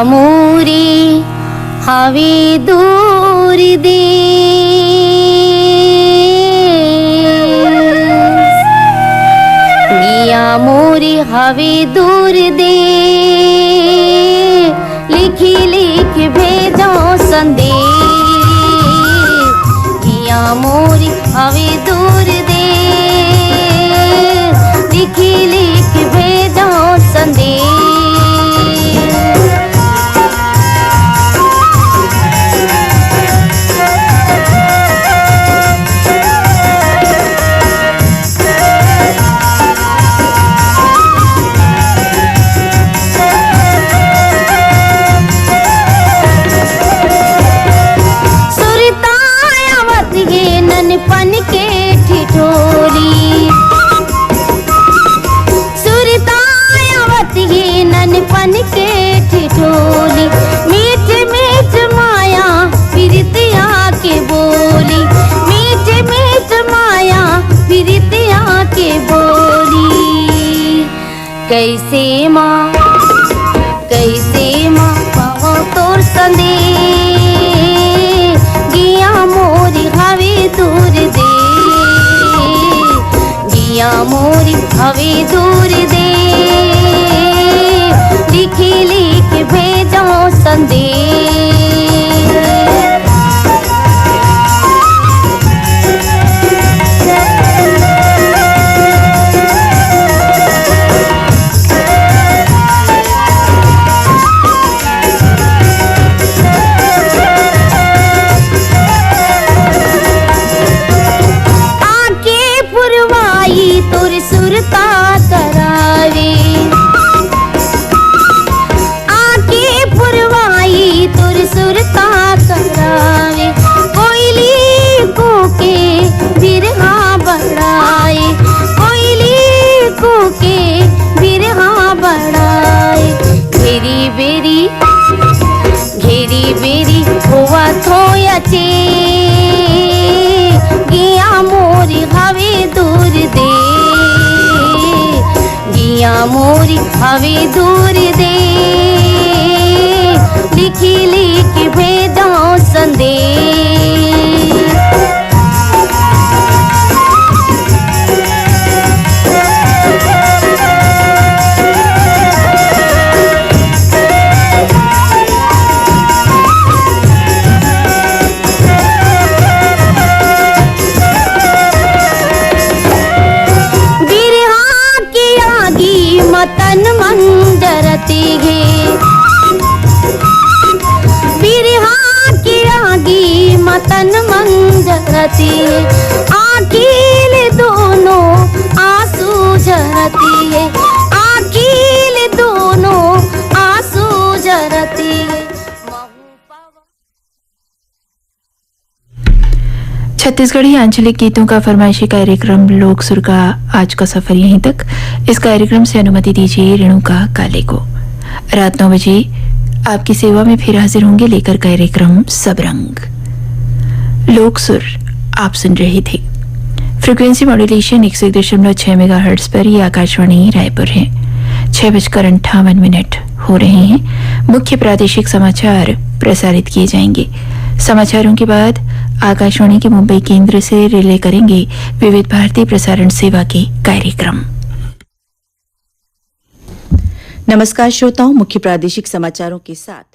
मोरी हवे दूर देश, मिया मोरी हवे दूर देश, लिखी लिख भेजो संदेश, मिया मोरी हवे दूर देश, लिखी लिख भेजो संदेश। पन के ठिठोली सुरतायावत ये ननपन के ठिठोली, मीठ मीठ माया प्रीतिया के बोली, मीठ मीठ माया प्रीतिया के बोली। कैसे माँ पाओ तोर संदेश, गिया मोरी हवे दूर दे, गिया मोरी हवे दूर दे, लिखी लिख भेजो संदेश। तुर सुरता करावे, आके पुरवाई तुर सुरता करावे, कोयली को के बिरहा बढ़ाए, कोयली को के बिरहा बढ़ाए। घेरी बेरी हुआ थोयचे, गिया मोरी हवे दूर दे, गिया मोरी हवे दूर दे, लिखी लिख भेजो संदेश। मतन मंजरती घे, बिरहा की आगी मतन मंजरती है, आखिल दोनों आंसू जरती है, आखिल दोनों आंसू जरती है। छत्तीसगढ़ी आंचलिक गीतों का फरमाइशी कार्यक्रम लोक सुर का आज का सफर यहीं तक। इस कार्यक्रम से अनुमति दीजिए रेणुका काले को। रात 9 बजे आपकी सेवा में फिर हाजिर होंगे लेकर कार्यक्रम सबरंग। लोक सुर आप सुन रहे थे। फ्रीक्वेंसी मॉड्यूलेशन 101.6 मेगाहर्ट्ज पर ये आकाशवाणी रायपुर है। 6:58 हो रहे हैं। मुख्य प्रादेशिक समाचार प्रसारित किए जाएंगे। समाचारों के बाद आकाशवाणी के मुंबई केंद्र से रिले करेंगे विविध भारती प्रसारण सेवा के कार्यक्रम। नमस्कार श्रोताओं, मुख्य प्रादेशिक समाचारों के साथ